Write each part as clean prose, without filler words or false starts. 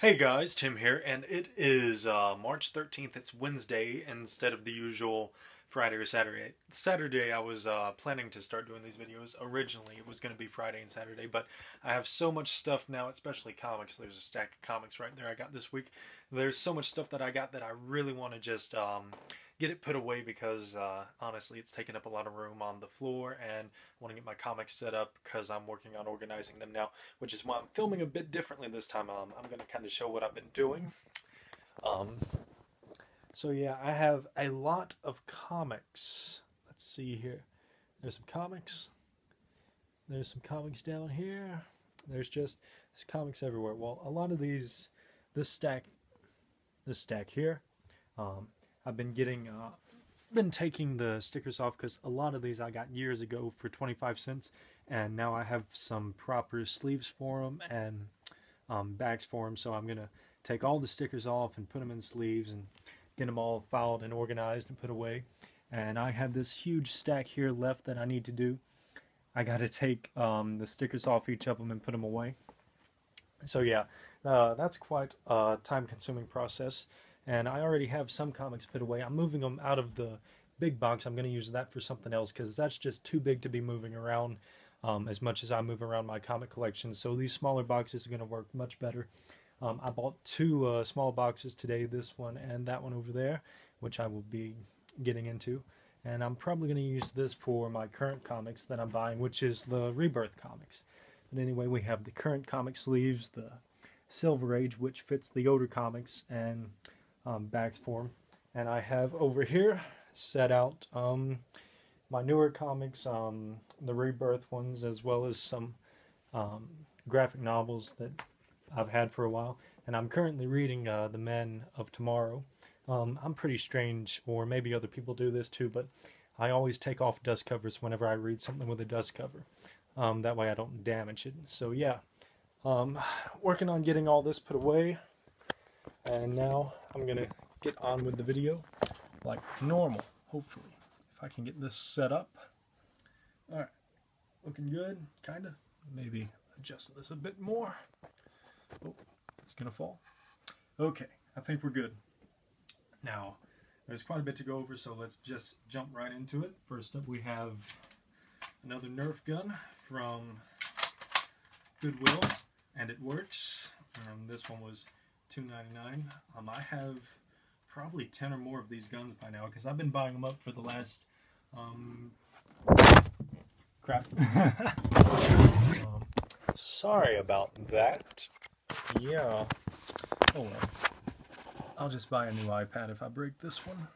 Hey guys, Tim here, and it is March 13th. It's Wednesday instead of the usual Friday or Saturday. Saturday, I was planning to start doing these videos. Originally, it was going to be Friday and Saturday, but I have so much stuff now, especially comics. There's a stack of comics right there I got this week. There's so much stuff that I got that I really want to just get it put away because honestly, it's taking up a lot of room on the floor, and I want to get my comics set up because I'm working on organizing them now, which is why I'm filming a bit differently this time. I'm going to kind of show what I've been doing. So yeah, I have a lot of comics. Let's see here. There's some comics. There's some comics down here. There's comics everywhere. Well, a lot of these, this stack here, I've been taking the stickers off because a lot of these I got years ago for 25 cents, and now I have some proper sleeves for them and bags for them. So I'm gonna take all the stickers off and put them in sleeves and get them all filed and organized and put away. And I have this huge stack here left that I need to do. I got to take the stickers off each of them and put them away. So yeah, that's quite a time-consuming process. And I already have some comics put away. I'm moving them out of the big box. I'm going to use that for something else because that's just too big to be moving around as much as I move around my comic collection. So these smaller boxes are going to work much better. I bought two small boxes today, this one and that one over there, which I will be getting into. And I'm probably going to use this for my current comics that I'm buying, which is the Rebirth comics. But anyway, we have the current comic sleeves, the Silver Age, which fits the older comics, and bags for them. And I have over here set out my newer comics, the Rebirth ones, as well as some graphic novels that I've had for a while. And I'm currently reading The Men of Tomorrow. I'm pretty strange, or maybe other people do this too, but I always take off dust covers whenever I read something with a dust cover. That way I don't damage it. So yeah, working on getting all this put away. And now I'm going to get on with the video like normal, hopefully. If I can get this set up. Alright, looking good, kind of. Maybe adjust this a bit more. Oh, it's going to fall. Okay, I think we're good. Now, there's quite a bit to go over, so let's just jump right into it. First up, we have another Nerf gun from Goodwill, and it works. This one was $2.99. I have probably 10 or more of these guns by now because I've been buying them up for the last crap. Sorry about that. Yeah. Oh well. I'll just buy a new iPad if I break this one.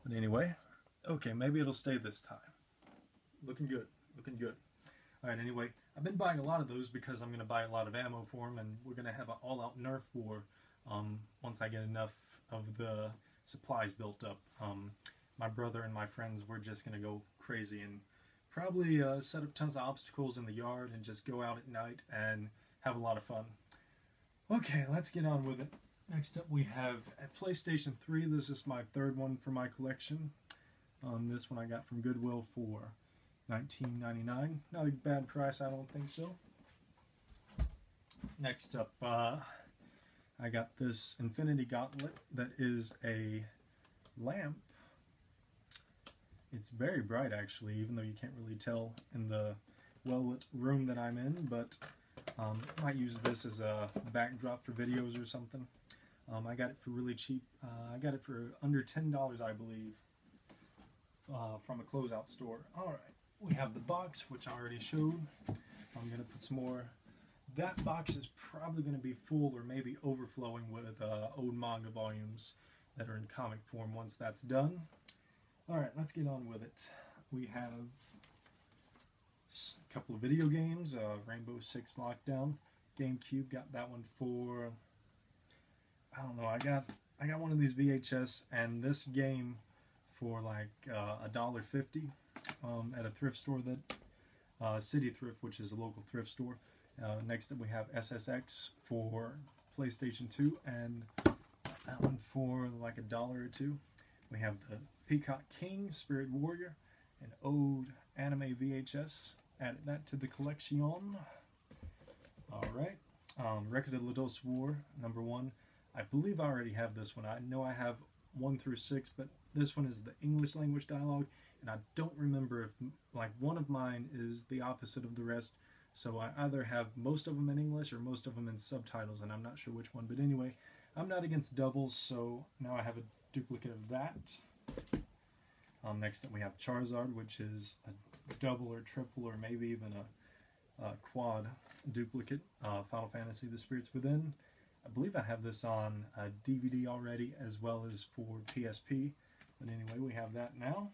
But anyway, okay, maybe it'll stay this time. Looking good. Looking good. Alright, anyway, I've been buying a lot of those because I'm going to buy a lot of ammo for them, and we're going to have an all-out Nerf war once I get enough of the supplies built up. My brother and my friends, we're just going to go crazy and probably set up tons of obstacles in the yard and just go out at night and have a lot of fun. Okay, let's get on with it. Next up we have a PlayStation 3. This is my third one for my collection. This one I got from Goodwill for $19.99. Not a bad price, I don't think so. Next up, I got this Infinity Gauntlet that is a lamp. It's very bright actually, even though you can't really tell in the well-lit room that I'm in, but I might use this as a backdrop for videos or something. I got it for really cheap. I got it for under $10, I believe, from a closeout store. Alright. We have the box, which I already showed. I'm going to put some more. That box is probably going to be full or maybe overflowing with old manga volumes that are in comic form once that's done. Alright, let's get on with it. We have a couple of video games. Rainbow Six Lockdown. GameCube, got that one for, I don't know, I got one of these VHS and this game for like $1.50. At a thrift store that City Thrift, which is a local thrift store. Next up we have SSX for PlayStation 2, and that one for like $1 or $2. We have the Peacock King Spirit Warrior, an old anime VHS. Added that to the collection. Alright, Record of Lados War, #1. I believe I already have this one. I know I have 1 through 6, but this one is the English language dialogue, and I don't remember if, like, one of mine is the opposite of the rest, so I either have most of them in English or most of them in subtitles, and I'm not sure which one. But anyway, I'm not against doubles, so now I have a duplicate of that. Next up we have Charizard, which is a double or triple or maybe even a quad duplicate. Final Fantasy The Spirits Within. I believe I have this on a DVD already as well as for PSP. But anyway, we have that now.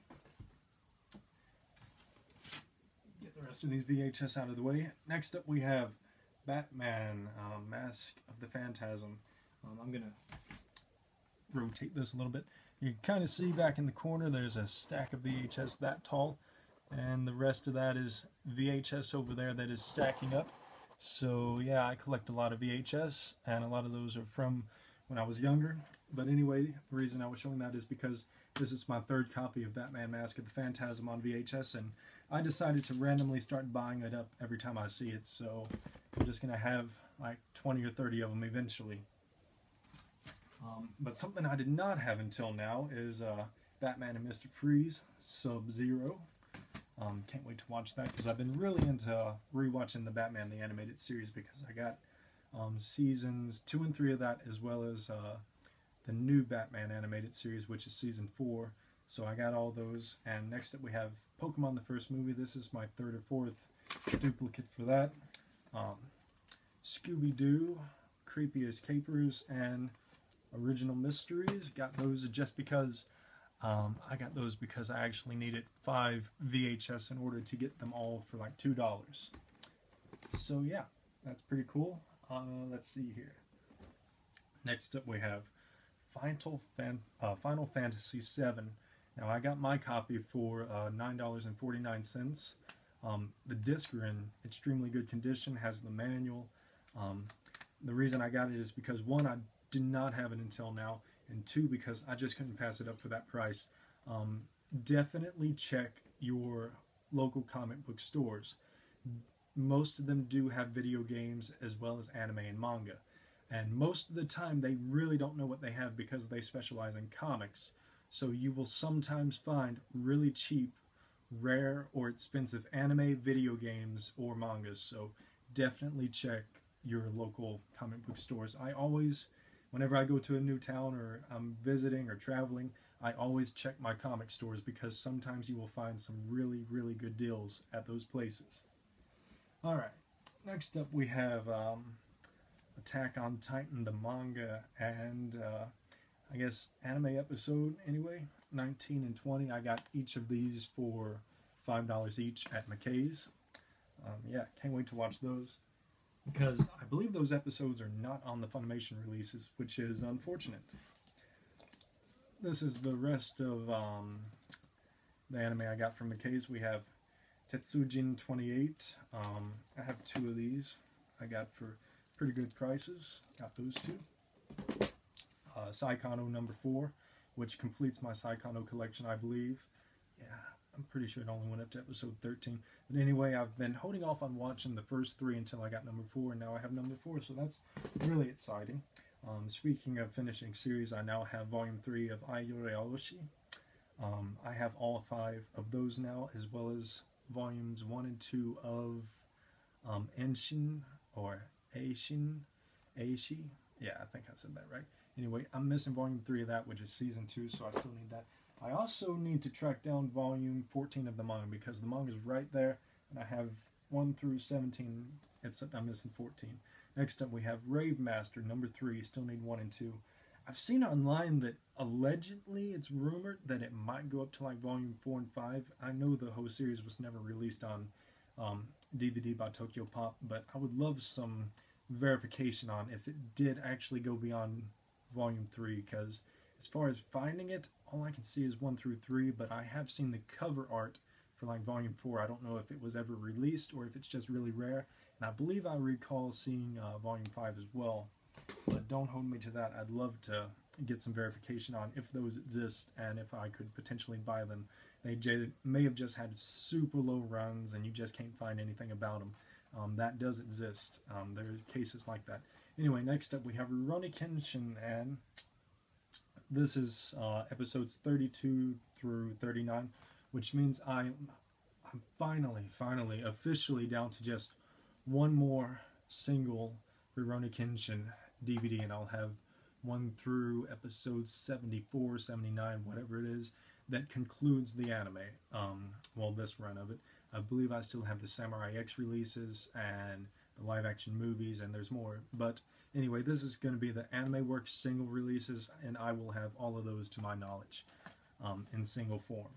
Get the rest of these VHS out of the way. Next up we have Batman, Mask of the Phantasm. I'm going to rotate this a little bit. You can kind of see back in the corner there's a stack of VHS that tall, and the rest of that is VHS over there that is stacking up. So yeah, I collect a lot of VHS, and a lot of those are from when I was younger. But anyway, the reason I was showing that is because this is my third copy of Batman Mask of the Phantasm on VHS, and I decided to randomly start buying it up every time I see it, so I'm just going to have like 20 or 30 of them eventually. But something I did not have until now is Batman and Mr. Freeze, Sub-Zero. Can't wait to watch that because I've been really into rewatching the Batman the Animated Series because I got seasons 2 and 3 of that, as well as the new Batman Animated Series, which is season 4. So I got all those. And next up we have Pokemon the first movie. This is my 3rd or 4th duplicate for that. Scooby-Doo, Creepiest Capers, and Original Mysteries. Got those just because I got those because I actually needed 5 VHS in order to get them all for like $2. So yeah, that's pretty cool. Let's see here. Next up we have Final Fantasy VII. Now I got my copy for $9.49. The discs are in extremely good condition, has the manual. The reason I got it is because 1, I did not have it until now, and 2, because I just couldn't pass it up for that price. Definitely check your local comic book stores. Most of them do have video games as well as anime and manga, and most of the time they really don't know what they have because they specialize in comics. So you will sometimes find really cheap, rare, or expensive anime, video games, or mangas. So definitely check your local comic book stores. I always, whenever I go to a new town or I'm visiting or traveling, I always check my comic stores because sometimes you will find some really, really good deals at those places. Alright, next up we have Attack on Titan, the manga, and I guess anime episode anyway, 19 and 20. I got each of these for $5 each at McKay's. Yeah, can't wait to watch those, because I believe those episodes are not on the Funimation releases, which is unfortunate. This is the rest of the anime I got from McKay's. We have Tetsujin 28. I have 2 of these I got for pretty good prices. Got those 2. Saikano #4, which completes my Saikano collection, I believe. Yeah, I'm pretty sure it only went up to episode 13. But anyway, I've been holding off on watching the first 3 until I got #4, and now I have #4, so that's really exciting. Speaking of finishing series, I now have Volume 3 of Ayure Aoshi. I have all 5 of those now, as well as Volumes 1 and 2 of Enshin, or Eishi. Yeah, I think I said that right. Anyway, I'm missing Volume 3 of that, which is Season 2, so I still need that. I also need to track down Volume 14 of the manga, because the manga is right there, and I have 1 through 17, except I'm missing 14. Next up, we have Rave Master #3, still need 1 and 2. I've seen online that allegedly it's rumored that it might go up to like Volume 4 and 5. I know the whole series was never released on DVD by Tokyo Pop, but I would love some verification on if it did actually go beyond Volume 3, because as far as finding it, all I can see is 1 through 3, but I have seen the cover art for like Volume 4. I don't know if it was ever released or if it's just really rare, and I believe I recall seeing Volume 5 as well, but don't hold me to that. I'd love to get some verification on if those exist and if I could potentially buy them. They may have just had super low runs and you just can't find anything about them. That does exist. There are cases like that. Anyway, next up we have Rurouni Kenshin, and this is episodes 32 through 39, which means I'm finally, officially down to just one more single Rurouni Kenshin DVD, and I'll have one through episode 74, 79, whatever it is, that concludes the anime. Well, this run of it. I believe I still have the Samurai X releases and the live action movies, and there's more. But anyway, this is going to be the Anime Works single releases, and I will have all of those to my knowledge in single form.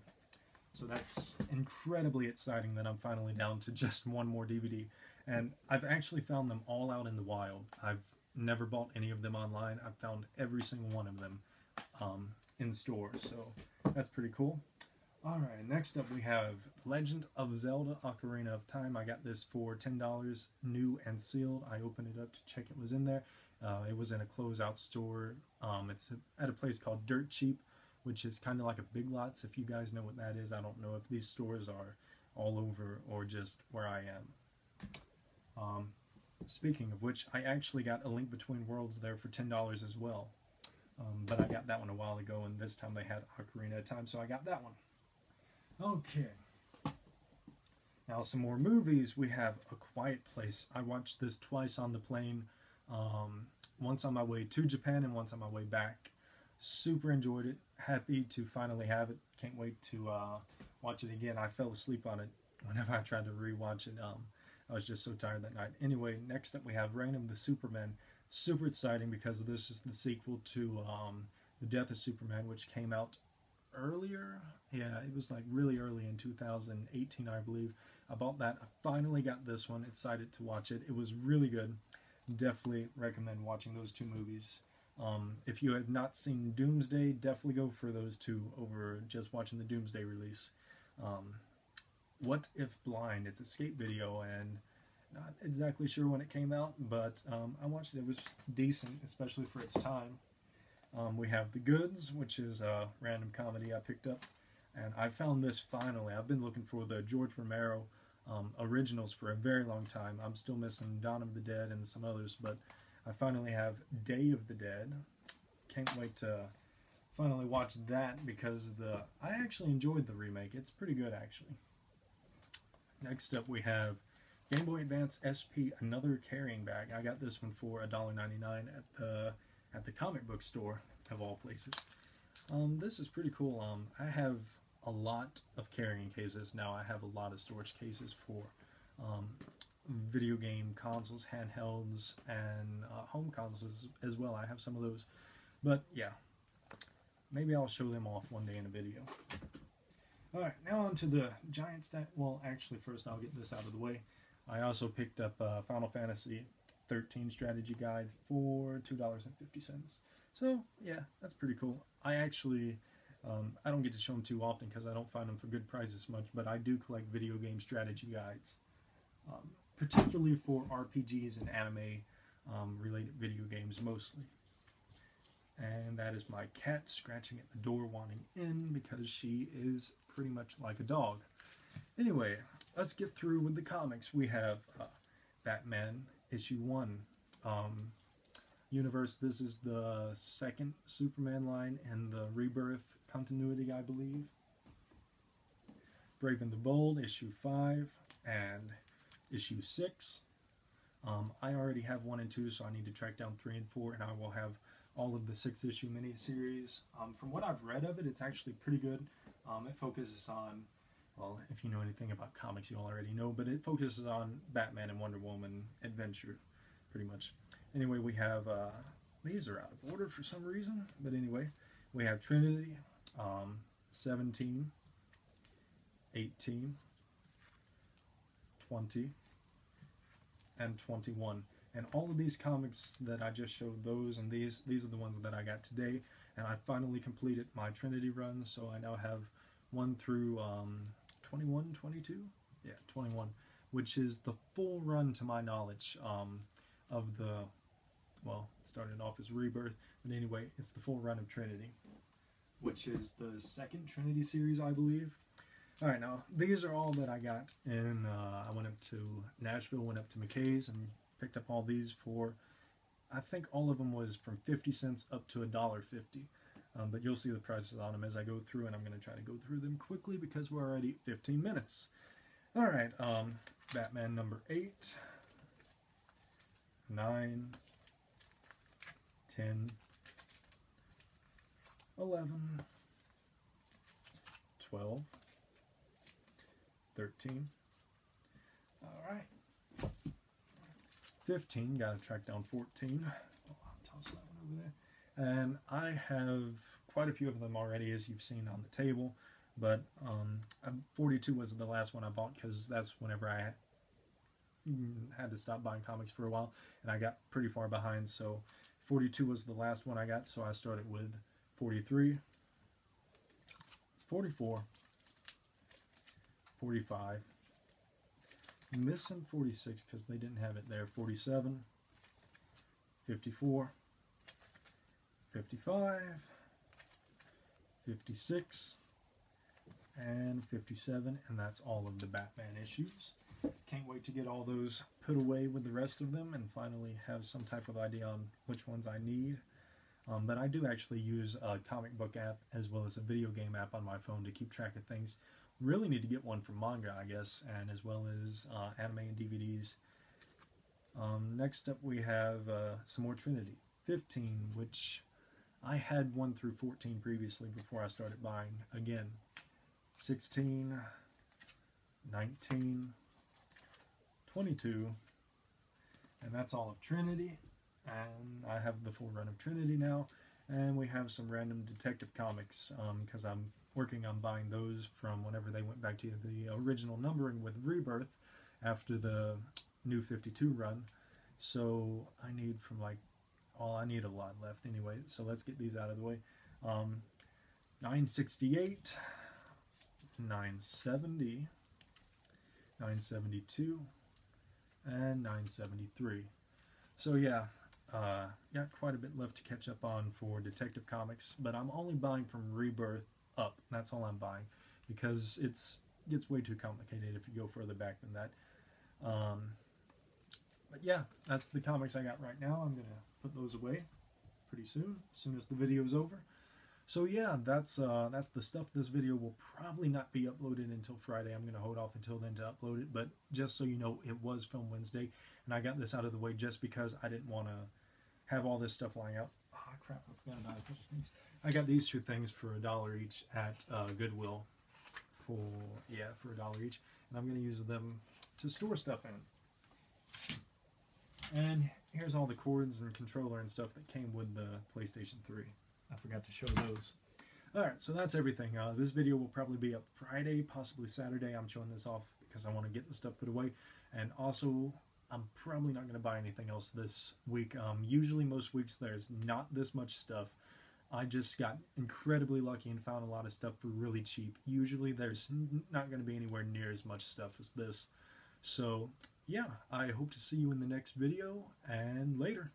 So that's incredibly exciting that I'm finally down to just one more DVD. And I've actually found them all out in the wild. I've never bought any of them online. I've found every single one of them in stores. So that's pretty cool. Alright, next up we have Legend of Zelda Ocarina of Time. I got this for $10, new and sealed. I opened it up to check it was in there. It was in a closeout store. It's at a place called Dirt Cheap, which is kind of like a Big Lots, if you guys know what that is. I don't know if these stores are all over or just where I am. Speaking of which, I actually got A Link Between Worlds there for $10 as well. But I got that one a while ago, and this time they had Ocarina of Time, so I got that one. Okay. Now some more movies. We have A Quiet Place. I watched this twice on the plane. Once on my way to Japan and once on my way back. Super enjoyed it. Happy to finally have it. Can't wait to watch it again. I fell asleep on it whenever I tried to rewatch it. I was just so tired that night. Anyway, next up we have Reign of the Supermen. Super exciting because this is the sequel to The Death of Superman, which came out earlier. Yeah, it was like really early in 2018, I believe. I bought that. I finally got this one. Excited to watch it. It was really good. Definitely recommend watching those two movies. If you have not seen Doomsday, definitely go for those two over just watching the Doomsday release. What If Blind? It's a skate video, and not exactly sure when it came out, but I watched it. It was decent, especially for its time. We have The Goods, which is a random comedy I picked up, and I found this finally. I've been looking for the George Romero originals for a very long time. I'm still missing Dawn of the Dead and some others, but I finally have Day of the Dead. Can't wait to finally watch that because I actually enjoyed the remake. It's pretty good, actually. Next up we have Game Boy Advance SP, another carrying bag. I got this one for $1.99 at the comic book store, of all places. This is pretty cool. I have a lot of carrying cases now. I have a lot of storage cases for video game consoles, handhelds, and home consoles as well. I have some of those. But yeah, maybe I'll show them off one day in a video. Alright, now on to the giant stack. Well, actually, first I'll get this out of the way. I also picked up Final Fantasy 13 strategy guide for $2.50. So, yeah, that's pretty cool. I actually, I don't get to show them too often because I don't find them for good prices much, but I do collect video game strategy guides, particularly for RPGs and anime related video games mostly. And that is my cat scratching at the door wanting in because she is pretty much like a dog. Anyway, let's get through with the comics. We have Batman issue 1 universe. This is the second Superman line in the Rebirth continuity, I believe. Brave and the Bold issue 5 and issue 6. I already have 1 and 2, so I need to track down 3 and 4, and I will have all of the 6-issue miniseries. From what I've read of it, it's actually pretty good. It focuses on, well, if you know anything about comics, you already know, but it focuses on Batman and Wonder Woman adventure, pretty much. Anyway, we have, these are out of order for some reason, but anyway, we have Trinity, 17, 18, 20, and 21. And all of these comics that I just showed, those and these are the ones that I got today. And I finally completed my Trinity run, so I now have 1 through 21, 22? Yeah, 21, which is the full run to my knowledge of the, well, it started off as Rebirth, but anyway, it's the full run of Trinity, which is the second Trinity series, I believe. Alright, now these are all that I got in, I went up to Nashville, went up to McKay's and picked up all these for, I think all of them was from 50 cents up to $1.50. But you'll see the prices on them as I go through, and I'm going to try to go through them quickly because we're already at 15 minutes. Alright, Batman number 8, 9, 10, 11, 12, 13. Alright. 15, gotta track down 14. Oh, I'll toss that one over there. And I have quite a few of them already, as you've seen on the table. But 42 was the last one I bought because that's whenever I had to stop buying comics for a while. And I got pretty far behind, so 42 was the last one I got. So I started with 43, 44, 45, missing 46 because they didn't have it there, 47, 54, 55, 56, and 57, and that's all of the Batman issues. Can't wait to get all those put away with the rest of them and finally have some type of idea on which ones I need. But I do actually use a comic book app as well as a video game app on my phone to keep track of things. Really need to get one for manga, I guess, and as well as anime and DVDs. Next up we have some more Trinity. 15, which I had 1 through 14 previously before I started buying again. 16, 19, 22, and that's all of Trinity. And I have the full run of Trinity now, and we have some random detective comics because I'm working on buying those from whenever they went back to the original numbering with Rebirth after the new 52 run. So I need from like, I need a lot left anyway, so let's get these out of the way. 968, 970, 972, and 973. So yeah, got quite a bit left to catch up on for Detective Comics, but I'm only buying from Rebirth up. That's all I'm buying because it gets way too complicated if you go further back than that. But yeah, that's the comics I got right now. I'm gonna put those away pretty soon as the video is over. So yeah, that's the stuff. This video will probably not be uploaded until Friday. I'm gonna hold off until then to upload it, but just so you know, it was Film Wednesday, and I got this out of the way just because I didn't want to have all this stuff lying out. Oh crap, I forgot about a couple things. I got these two things for $1 each at Goodwill for $1 each, and I'm gonna use them to store stuff in. And here's all the cords and controller and stuff that came with the PlayStation 3. I forgot to show those. Alright, so that's everything. This video will probably be up Friday, possibly Saturday. I'm showing this off because I want to get the stuff put away. And also, I'm probably not going to buy anything else this week. Usually, most weeks, there's not this much stuff. I just got incredibly lucky and found a lot of stuff for really cheap. Usually, there's not going to be anywhere near as much stuff as this. So, yeah, I hope to see you in the next video, and later.